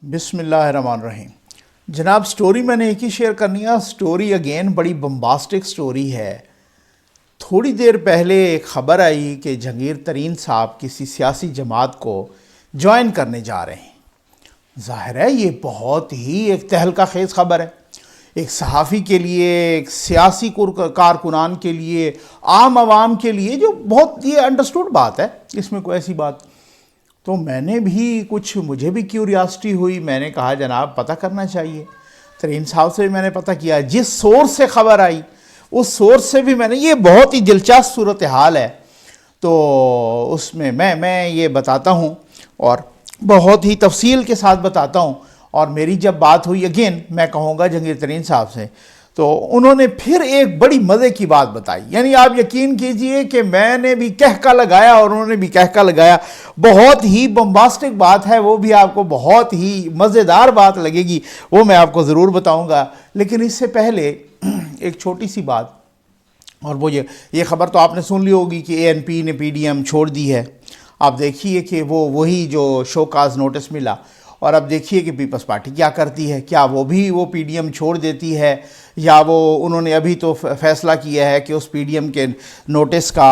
بسم اللہ الرحمن الرحیم۔ جناب سٹوری میں نے ایک ہی شیئر کرنی ہے۔ سٹوری اگین بڑی بمباسٹک سٹوری ہے۔ تھوڑی دیر پہلے ایک خبر آئی کہ جہانگیر ترین صاحب کسی سیاسی جماعت کو جوائن کرنے جا رہے ہیں۔ ظاہر ہے یہ بہت ہی ایک تہلکہ خیز خبر ہے، ایک صحافی کے لیے، ایک سیاسی کارکنان کے لیے، عام عوام کے لیے، جو بہت یہ انڈرسٹوڈ بات ہے، اس میں کوئی ایسی بات۔ تو میں نے بھی مجھے بھی کیوریاسٹی ہوئی، میں نے کہا جناب پتہ کرنا چاہیے۔ ترین صاحب سے بھی میں نے پتہ کیا، جس سورس سے خبر آئی اس سورس سے بھی میں نے، یہ بہت ہی دلچسپ صورتحال ہے، تو اس میں یہ بتاتا ہوں اور بہت ہی تفصیل کے ساتھ بتاتا ہوں۔ اور میری جب بات ہوئی اگین میں کہوں گا جہانگیر ترین صاحب سے، تو انہوں نے پھر ایک بڑی مزے کی بات بتائی۔ یعنی آپ یقین کیجئے کہ میں نے بھی کہکا لگایا اور انہوں نے بھی کہکا لگایا۔ بہت ہی بمباسٹک بات ہے، وہ بھی آپ کو بہت ہی مزیدار بات لگے گی، وہ میں آپ کو ضرور بتاؤں گا۔ لیکن اس سے پہلے ایک چھوٹی سی بات، اور وہ یہ خبر تو آپ نے سن لی ہوگی کہ اے این پی نے پی ڈی ایم چھوڑ دی ہے۔ آپ دیکھیے کہ وہی جو شو کاز نوٹس ملا، اور اب دیکھیے کہ پیپلز پارٹی کیا کرتی ہے، کیا وہ پی ڈی ایم چھوڑ دیتی ہے، یا انہوں نے ابھی تو فیصلہ کیا ہے کہ اس پی ڈی ایم کے نوٹس کا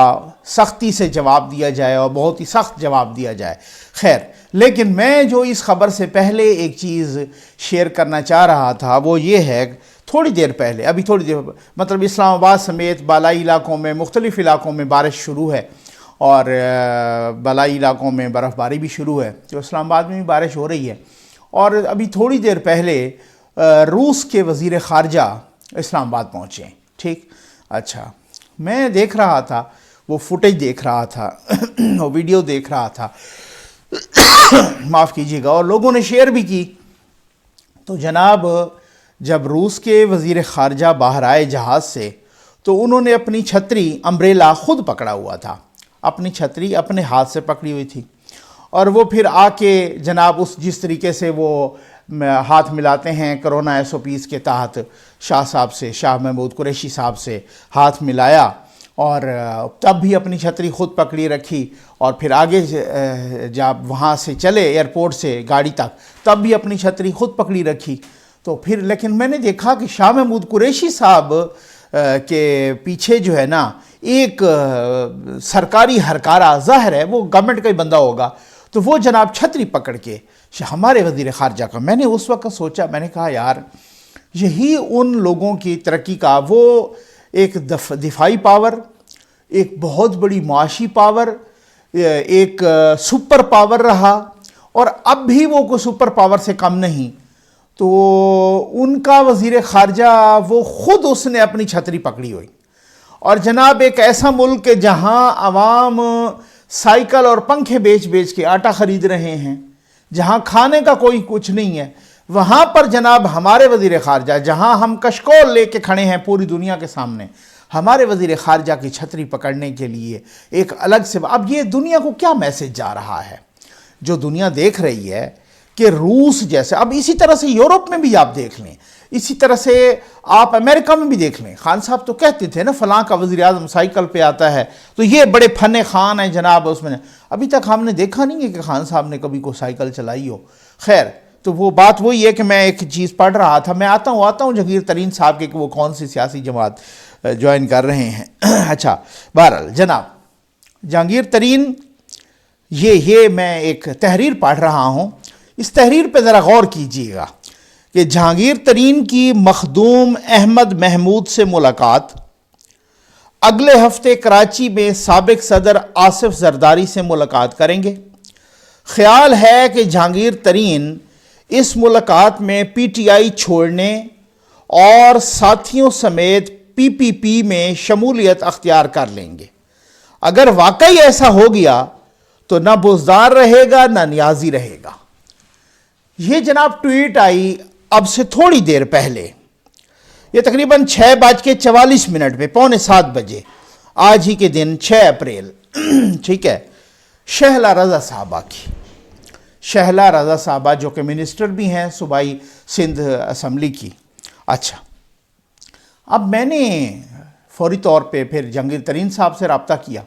سختی سے جواب دیا جائے اور بہت ہی سخت جواب دیا جائے۔ خیر، لیکن میں جو اس خبر سے پہلے ایک چیز شیئر کرنا چاہ رہا تھا وہ یہ ہے، تھوڑی دیر پہلے، مطلب اسلام آباد سمیت بالائی علاقوں میں، مختلف علاقوں میں بارش شروع ہے، اور بالائی علاقوں میں برف باری بھی شروع ہے، تو اسلام آباد میں بھی بارش ہو رہی ہے۔ اور ابھی تھوڑی دیر پہلے روس کے وزیر خارجہ اسلام آباد پہنچے ہیں، ٹھیک؟ اچھا، میں دیکھ رہا تھا، وہ فوٹیج دیکھ رہا تھا، وہ ویڈیو دیکھ رہا تھا، معاف کیجیے گا، اور لوگوں نے شیئر بھی کی۔ تو جناب جب روس کے وزیر خارجہ باہر آئے جہاز سے، تو انہوں نے اپنی چھتری امبریلا خود پکڑا ہوا تھا، اپنی چھتری اپنے ہاتھ سے پکڑی ہوئی تھی، اور وہ پھر آ کے جناب جس طریقے سے وہ ہاتھ ملاتے ہیں کرونا ایس او پیز کے تحت، شاہ محمود قریشی صاحب سے ہاتھ ملایا، اور تب بھی اپنی چھتری خود پکڑی رکھی، اور پھر آگے جب وہاں سے چلے ایئرپورٹ سے گاڑی تک، تب بھی اپنی چھتری خود پکڑی رکھی۔ تو پھر لیکن میں نے دیکھا کہ شاہ محمود قریشی صاحب کے پیچھے جو ہے نا ایک سرکاری ہرکارہ، ظاہر ہے وہ گورنمنٹ کا ہی بندہ ہوگا، تو وہ جناب چھتری پکڑ کے ہمارے وزیر خارجہ کا، میں نے اس وقت سوچا، میں نے کہا یار یہی ان لوگوں کی ترقی کا، وہ ایک دفاعی پاور، ایک بہت بڑی معاشی پاور، ایک سپر پاور رہا، اور اب بھی وہ کوئی سپر پاور سے کم نہیں۔ تو ان کا وزیر خارجہ وہ خود اس نے اپنی چھتری پکڑی ہوئی، اور جناب ایک ایسا ملک کہ جہاں عوام سائیکل اور پنکھے بیچ کے آٹا خرید رہے ہیں، جہاں کھانے کا کوئی کچھ نہیں ہے، وہاں پر جناب ہمارے وزیر خارجہ، جہاں ہم کشکول لے کے کھڑے ہیں پوری دنیا کے سامنے، ہمارے وزیر خارجہ کی چھتری پکڑنے کے لیے ایک الگ سے، اب یہ دنیا کو کیا میسج جا رہا ہے؟ جو دنیا دیکھ رہی ہے کہ روس جیسے، اب اسی طرح سے یورپ میں بھی آپ دیکھ لیں، اسی طرح سے آپ امریکہ میں بھی دیکھ لیں، خان صاحب تو کہتے تھے نا فلاں کا وزیر اعظم سائیکل پہ آتا ہے، تو یہ بڑے فن خان ہیں جناب، اس میں ابھی تک ہم نے دیکھا نہیں ہے کہ خان صاحب نے کبھی کوئی سائیکل چلائی ہو۔ خیر، تو وہ بات وہی ہے کہ میں ایک چیز پڑھ رہا تھا، میں آتا ہوں جہانگیر ترین صاحب کے کہ وہ کون سی سیاسی جماعت جوائن کر رہے ہیں۔ اچھا، بہرحال جناب جہانگیر ترین، یہ میں ایک تحریر پڑھ رہا ہوں، اس تحریر پہ ذرا غور کیجیے گا کہ جہانگیر ترین کی مخدوم احمد محمود سے ملاقات، اگلے ہفتے کراچی میں سابق صدر آصف زرداری سے ملاقات کریں گے۔ خیال ہے کہ جہانگیر ترین اس ملاقات میں پی ٹی آئی چھوڑنے اور ساتھیوں سمیت پی پی پی میں شمولیت اختیار کر لیں گے۔ اگر واقعی ایسا ہو گیا تو نہ بزدار رہے گا نہ نیازی رہے گا۔ یہ جناب ٹویٹ آئی اب سے تھوڑی دیر پہلے، یہ تقریباً 6:44 پہ، 6:45 بجے، آج ہی کے دن 6 اپریل، ٹھیک ہے، شہلا رضا صاحبہ کی، شہلا رضا صاحبہ جو کہ منسٹر بھی ہیں صوبائی سندھ اسمبلی کی۔ اچھا، اب میں نے فوری طور پہ پھر جہانگیر ترین صاحب سے رابطہ کیا،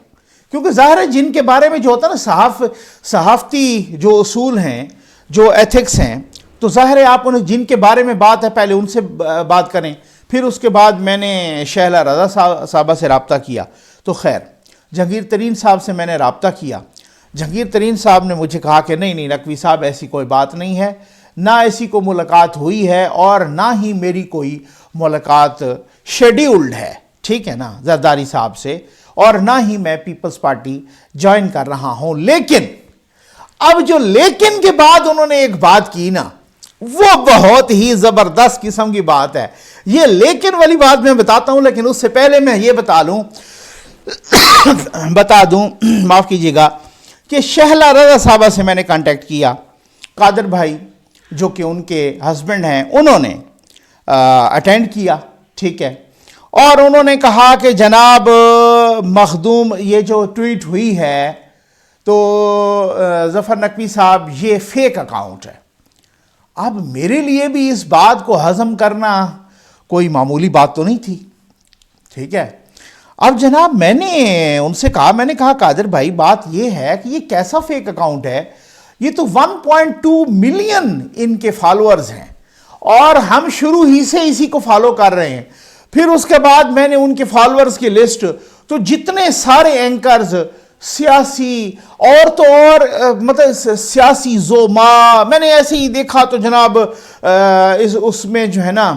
کیونکہ ظاہر ہے جن کے بارے میں جو ہوتا ہے نا صحافتی جو اصول ہیں، جو ایتھکس ہیں، تو ظاہر ہے آپ انہیں جن کے بارے میں بات ہے پہلے ان سے بات کریں. پھر اس کے بعد میں نے شہلا رضا صاحبہ سے رابطہ کیا. تو خیر جہانگیر ترین صاحب سے میں نے رابطہ کیا. جہانگیر ترین صاحب نے مجھے کہا کہ نہیں نقوی صاحب ایسی کوئی بات نہیں ہے, نہ ایسی کوئی ملاقات ہوئی ہے اور نہ ہی میری کوئی ملاقات شیڈیولڈ ہے, ٹھیک ہے نا, زرداری صاحب سے, اور نہ ہی میں پیپلز پارٹی جوائن کر رہا ہوں. لیکن اب جو لیکن کے بعد انہوں نے ایک بات کی نا, وہ بہت ہی زبردست قسم کی بات ہے. یہ لیکن والی بات میں بتاتا ہوں, لیکن اس سے پہلے میں یہ بتا دوں معاف کیجیے گا کہ شہلا رضا صاحبہ سے میں نے کانٹیکٹ کیا. قادر بھائی جو کہ ان کے ہسبینڈ ہیں, انہوں نے اٹینڈ کیا, ٹھیک ہے, اور انہوں نے کہا کہ جناب مخدوم یہ جو ٹویٹ ہوئی ہے تو ظفر نقوی صاحب یہ فیک اکاؤنٹ ہے. اب میرے لیے بھی اس بات کو ہضم کرنا کوئی معمولی بات تو نہیں تھی, ٹھیک ہے. اب جناب میں نے ان سے کہا, میں نے کہا قادر بھائی بات یہ ہے کہ یہ کیسا فیک اکاؤنٹ ہے, یہ تو 1.2 ملین ان کے فالوورز ہیں اور ہم شروع ہی سے اسی کو فالو کر رہے ہیں. پھر اس کے بعد میں نے ان کے فالوورز کی لسٹ, تو جتنے سارے اینکرز سیاسی اور تو اور مطلب سیاسی زوما میں نے ایسے ہی دیکھا تو جناب اس میں جو ہے نا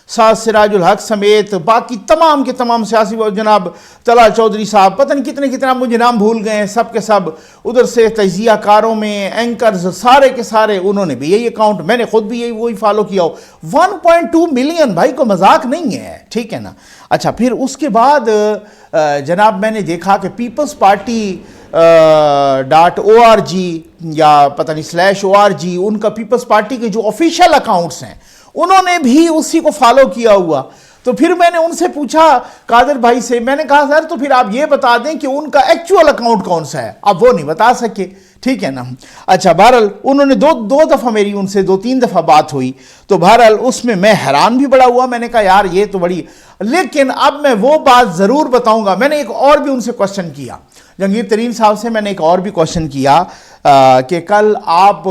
سعد سراج الحق سمیت باقی تمام کے تمام سیاسی جناب طلال چودھری صاحب, پتہ نہیں کتنے مجھے نام بھول گئے ہیں, سب کے سب ادھر سے تجزیہ کاروں میں اینکرز سارے کے سارے انہوں نے بھی یہی اکاؤنٹ, میں نے خود بھی یہی وہی فالو کیا ہو. 1.2 ملین بھائی کو مذاق نہیں ہے, ٹھیک ہے نا. اچھا پھر اس کے بعد جناب میں نے دیکھا کہ پیپلز پارٹی .org یا پتہ نہیں /org ان کا پیپلز پارٹی کے جو آفیشیل اکاؤنٹس ہیں انہوں نے بھی اسی کو فالو کیا ہوا. تو پھر میں نے ان سے پوچھا قادر بھائی سے, میں نے کہا سر تو پھر آپ یہ بتا دیں کہ ان کا ایکچوئل اکاؤنٹ کون سا ہے. اب وہ نہیں بتا سکے, ٹھیک ہے نا. اچھا بہرحال انہوں نے دو دفعہ میری ان سے 2-3 دفعہ بات ہوئی, تو بہرحال اس میں حیران بھی بڑا ہوا. میں نے کہا یار یہ تو بڑی, لیکن اب میں وہ بات ضرور بتاؤں گا. میں نے ایک اور بھی ان سے کوشچن کیا, جہانگیر ترین صاحب سے میں نے ایک اور بھی کوشچن کیا کہ کل آپ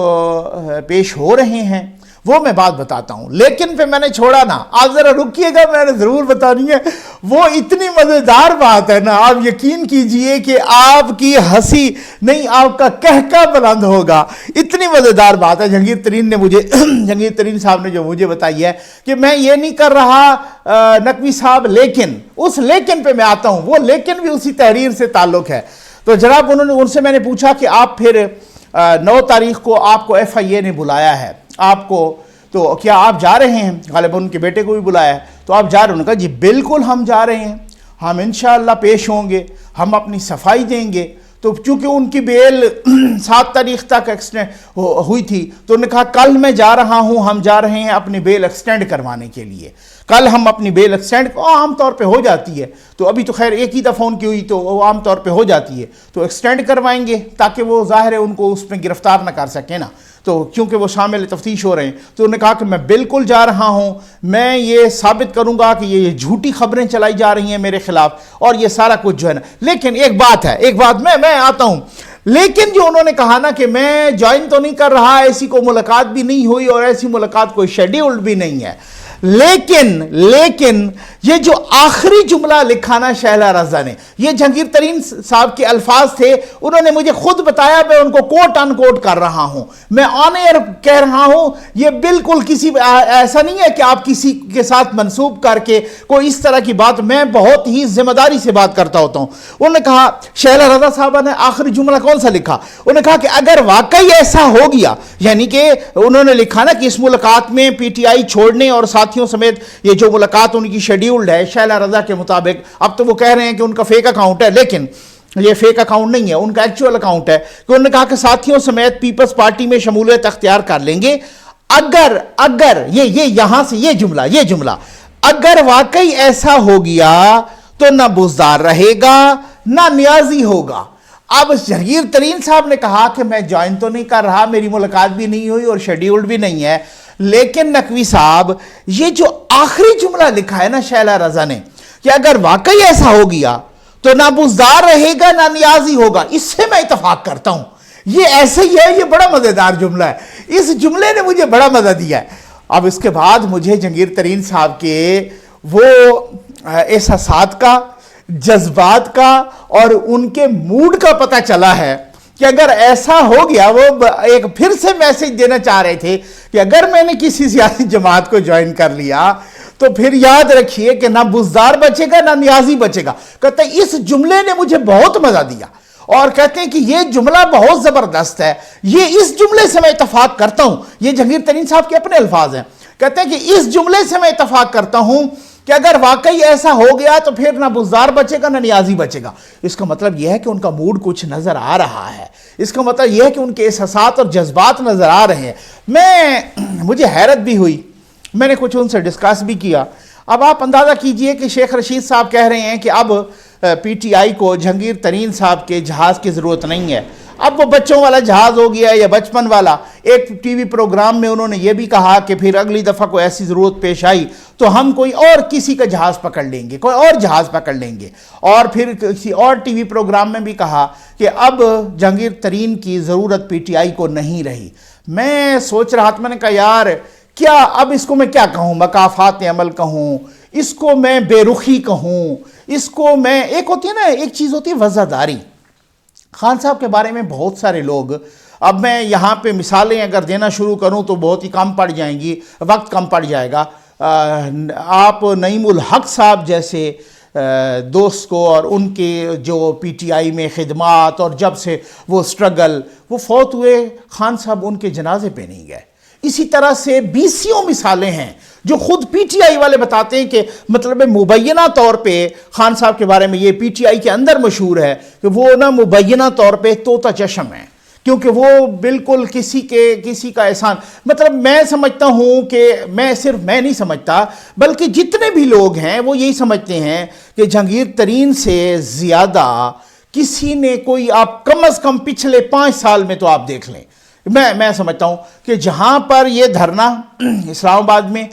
پیش ہو رہے ہیں, وہ میں بات بتاتا ہوں. لیکن پہ میں نے چھوڑا نا, آپ ذرا رکیے گا, میں نے ضرور بتانی ہے. وہ اتنی مزیدار بات ہے نا, آپ یقین کیجئے کہ آپ کی ہنسی نہیں, آپ کا کہکا بلند ہوگا, اتنی مزیدار بات ہے. جہانگیر ترین صاحب نے جو مجھے بتائی ہے کہ میں یہ نہیں کر رہا نقوی صاحب, لیکن اس لیکن پہ میں آتا ہوں, وہ لیکن بھی اسی تحریر سے تعلق ہے. تو جناب ان سے میں نے پوچھا کہ آپ پھر 9 تاریخ کو آپ کو FIA نے بلایا ہے آپ کو, تو کیا آپ جا رہے ہیں؟ غالباً ان کے بیٹے کو بھی بلایا ہے, تو آپ جا رہے ہیں؟ انہوں نے کہا جی بالکل ہم جا رہے ہیں, ہم انشاءاللہ پیش ہوں گے, ہم اپنی صفائی دیں گے. تو چونکہ ان کی بیل 7 تاریخ تک ایکسٹینڈ ہوئی تھی, تو انہوں نے کہا کل میں جا رہا ہوں, ہم جا رہے ہیں اپنی بیل ایکسٹینڈ کروانے کے لیے. کل ہم اپنی بیل ایکسٹینڈ عام طور پہ ہو جاتی ہے, تو ابھی تو خیر ایک ہی دفعہ ان کی ہوئی تو وہ عام طور پہ ہو جاتی ہے, تو ایکسٹینڈ کروائیں گے تاکہ وہ ظاہر ہے ان کو اس میں گرفتار نہ کر سکیں نا, تو کیونکہ وہ شامل تفتیش ہو رہے ہیں. تو انہوں نے کہا کہ میں بالکل جا رہا ہوں, میں یہ ثابت کروں گا کہ یہ جھوٹی خبریں چلائی جا رہی ہیں میرے خلاف, اور یہ سارا کچھ جو ہے نا. لیکن ایک بات میں آتا ہوں, لیکن جو انہوں نے کہا نا کہ میں جوائن تو نہیں کر رہا, ایسی کوئی ملاقات بھی نہیں ہوئی اور ایسی ملاقات کوئی شیڈیولڈ بھی نہیں ہے, لیکن یہ جو آخری جملہ لکھا نا شہلا رضا نے, یہ جہانگیر ترین صاحب کے الفاظ تھے, انہوں نے مجھے خود بتایا, میں ان کو کوٹ ان کوٹ کر رہا ہوں, میں آن ایئر کہہ رہا ہوں, یہ بالکل کسی ایسا نہیں ہے کہ آپ کسی کے ساتھ منسوب کر کے کوئی اس طرح کی بات, میں بہت ہی ذمہ داری سے بات کرتا ہوتا ہوں. انہوں نے کہا, شہلا رضا صاحبہ نے آخری جملہ کون سا لکھا, انہوں نے کہا کہ اگر واقعی ایسا ہو گیا, یعنی کہ انہوں نے لکھا نا کہ اس ملاقات میں PTI چھوڑنے اور ساتھیوں سمیت یہ جو ملاقات ان کی شیڈیولڈ ہے شہلا رضا کے مطابق, اب تو وہ کہہ رہے ہیں کہ ان کا فیک اکاؤنٹ ہے, لیکن یہ فیک اکاؤنٹ نہیں ہے, ان کا ایکچوئل اکاؤنٹ ہے. کہ انہوں نے کہا کہ ساتھیوں سمیت پیپلز پارٹی میں شمولیت اختیار کر لیں گے اگر یہ یہاں سے یہ جملہ اگر واقعی ایسا ہو گیا تو نہ بزدار رہے گا نہ نیازی ہوگا. اب جہانگیر ترین صاحب نے کہا کہ میں جوائن تو نہیں کر رہا, میری ملاقات بھی نہیں ہوئی اور شیڈیولڈ بھی نہیں ہے, لیکن نقوی صاحب یہ جو آخری جملہ لکھا ہے نا شہلا رضا نے کہ اگر واقعی ایسا ہو گیا تو نہ بزدار رہے گا نہ نیازی ہوگا, اس سے میں اتفاق کرتا ہوں. یہ ایسے ہی ہے، یہ بڑا مزیدار جملہ ہے، اس جملے نے مجھے بڑا مزہ دیا ہے۔ اب اس کے بعد مجھے جہانگیر ترین صاحب کے وہ احساسات کا، جذبات کا اور ان کے موڈ کا پتہ چلا ہے کہ اگر ایسا ہو گیا، وہ ایک پھر سے میسج دینا چاہ رہے تھے کہ اگر میں نے کسی سیاسی جماعت کو جوائن کر لیا تو پھر یاد رکھیے کہ نہ بزدار بچے گا نہ نیازی بچے گا۔ کہتے ہیں اس جملے نے مجھے بہت مزہ دیا، اور کہتے ہیں کہ یہ جملہ بہت زبردست ہے، یہ اس جملے سے میں اتفاق کرتا ہوں۔ یہ جہانگیر ترین صاحب کے اپنے الفاظ ہیں، کہتے ہیں کہ اس جملے سے میں اتفاق کرتا ہوں کہ اگر واقعی ایسا ہو گیا تو پھر نہ بزدار بچے گا نہ نیازی بچے گا۔ اس کا مطلب یہ ہے کہ ان کا موڈ کچھ نظر آ رہا ہے، اس کا مطلب یہ ہے کہ ان کے احساسات اور جذبات نظر آ رہے ہیں۔ مجھے حیرت بھی ہوئی، میں نے کچھ ان سے ڈسکس بھی کیا۔ اب آپ اندازہ کیجئے کہ شیخ رشید صاحب کہہ رہے ہیں کہ اب پی ٹی آئی کو جہانگیر ترین صاحب کے جہاز کی ضرورت نہیں ہے، اب وہ بچوں والا جہاز ہو گیا یا بچپن والا۔ ایک ٹی وی پروگرام میں انہوں نے یہ بھی کہا کہ پھر اگلی دفعہ کوئی ایسی ضرورت پیش آئی تو ہم کوئی اور کسی کا جہاز پکڑ لیں گے، کوئی اور جہاز پکڑ لیں گے۔ اور پھر کسی اور ٹی وی پروگرام میں بھی کہا کہ اب جہانگیر ترین کی ضرورت پی ٹی آئی کو نہیں رہی۔ میں سوچ رہا تھا، میں نے کہا یار کیا اب اس کو میں کیا کہوں، مکافات عمل کہوں، اس کو میں بے رخی کہوں، اس کو میں، ایک ہوتی ہے نا، ایک چیز ہوتی ہے وزاداری۔ خان صاحب کے بارے میں بہت سارے لوگ، اب میں یہاں پہ مثالیں اگر دینا شروع کروں تو بہت ہی کم پڑ جائیں گی، وقت کم پڑ جائے گا۔ آپ نعیم الحق صاحب جیسے دوست کو اور ان کے جو پی ٹی آئی میں خدمات اور جب سے وہ سٹرگل، وہ فوت ہوئے، خان صاحب ان کے جنازے پہ نہیں گئے۔ اسی طرح سے بیسیوں مثالیں ہیں جو خود پی ٹی آئی والے بتاتے ہیں کہ مطلب مبینہ طور پہ خان صاحب کے بارے میں یہ پی ٹی آئی کے اندر مشہور ہے کہ وہ نا مبینہ طور پہ طوطا چشم ہے، کیونکہ وہ بالکل کسی کا احسان، مطلب میں سمجھتا ہوں کہ صرف میں نہیں سمجھتا بلکہ جتنے بھی لوگ ہیں وہ یہی سمجھتے ہیں کہ جہانگیر ترین سے زیادہ کسی نے کوئی، آپ کم از کم پچھلے 5 سال میں تو آپ دیکھ لیں، میں سمجھتا ہوں کہ جہاں پر یہ دھرنا اسلام آباد میں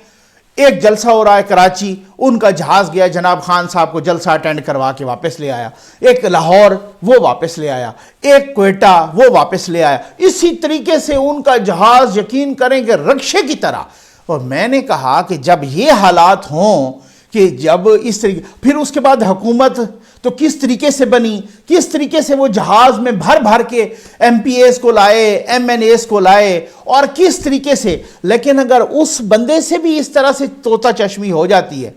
ایک جلسہ ہو رہا ہے، کراچی ان کا جہاز گیا، جناب خان صاحب کو جلسہ اٹینڈ کروا کے واپس لے آیا، ایک لاہور وہ واپس لے آیا، ایک کوئٹہ وہ واپس لے آیا، اسی طریقے سے ان کا جہاز یقین کریں کہ رکشے کی طرح۔ اور میں نے کہا کہ جب یہ حالات ہوں کہ جب اس طریقے، پھر اس کے بعد حکومت تو کس طریقے سے بنی، کس طریقے سے وہ جہاز میں بھر بھر کے ایم پی ایز کو لائے، ایم این ایز کو لائے، اور کس طریقے سے، لیکن اگر اس بندے سے بھی اس طرح سے طوطا چشمی ہو جاتی ہے،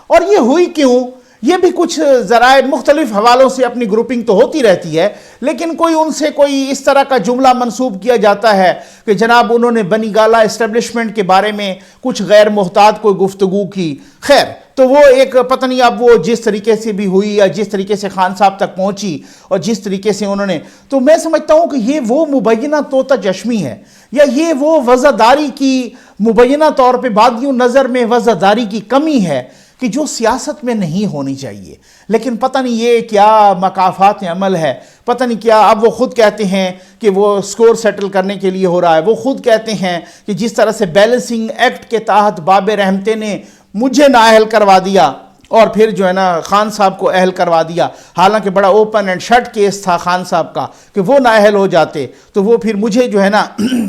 اور یہ ہوئی کیوں، یہ بھی کچھ ذرائع مختلف حوالوں سے اپنی گروپنگ تو ہوتی رہتی ہے، لیکن کوئی ان سے کوئی اس طرح کا جملہ منسوب کیا جاتا ہے کہ جناب انہوں نے بنی گالہ اسٹیبلشمنٹ کے بارے میں کچھ غیر محتاط کوئی گفتگو کی۔ خیر، تو وہ ایک پتہ نہیں اب وہ جس طریقے سے بھی ہوئی یا جس طریقے سے خان صاحب تک پہنچی اور جس طریقے سے انہوں نے، تو میں سمجھتا ہوں کہ یہ وہ مبینہ طوطا چشمی ہے، یا یہ وہ وزاداری کی مبینہ طور پہ بعضیوں نظر میں وزاداری کی کمی ہے کہ جو سیاست میں نہیں ہونی چاہیے، لیکن پتہ نہیں یہ کیا مکافات عمل ہے، پتہ نہیں کیا۔ اب وہ خود کہتے ہیں کہ وہ سکور سیٹل کرنے کے لیے ہو رہا ہے، وہ خود کہتے ہیں کہ جس طرح سے بیلنسنگ ایکٹ کے تحت باب رحمتے نے مجھے نااہل کروا دیا اور پھر جو ہے نا خان صاحب کو اہل کروا دیا، حالانکہ بڑا اوپن اینڈ شٹ کیس تھا خان صاحب کا کہ وہ نااہل ہو جاتے تو وہ پھر مجھے جو ہے نا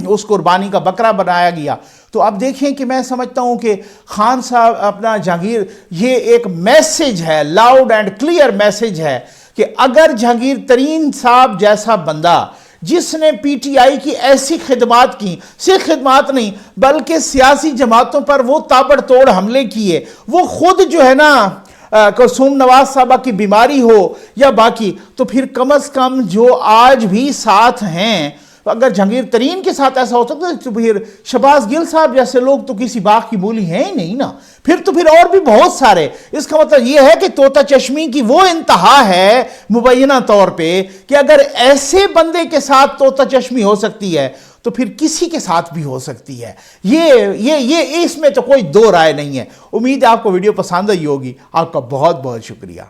اس قربانی کا بکرا بنایا گیا۔ تو اب دیکھیں کہ میں سمجھتا ہوں کہ خان صاحب اپنا جہانگیر، یہ ایک میسیج ہے، لاؤڈ اینڈ کلیئر میسیج ہے کہ اگر جہانگیر ترین صاحب جیسا بندہ جس نے پی ٹی آئی کی ایسی خدمات کی، صرف خدمات نہیں بلکہ سیاسی جماعتوں پر وہ تابڑ توڑ حملے کیے، وہ خود جو ہے نا کلثوم نواز صاحبہ کی بیماری ہو یا باقی، تو پھر کم از کم جو آج بھی ساتھ ہیں، اگر جہانگیر ترین کے ساتھ ایسا ہو سکتا ہے تو پھر شہباز گل صاحب جیسے لوگ تو کسی باغ کی مولی ہیں ہی نہیں نا، پھر اور بھی بہت سارے۔ اس کا مطلب یہ ہے کہ طوطا چشمی کی وہ انتہا ہے مبینہ طور پہ کہ اگر ایسے بندے کے ساتھ طوطا چشمی ہو سکتی ہے تو پھر کسی کے ساتھ بھی ہو سکتی ہے۔ یہ اس میں تو کوئی دو رائے نہیں ہے۔ امید ہے آپ کو ویڈیو پسند آئی ہوگی۔ آپ کا بہت بہت شکریہ۔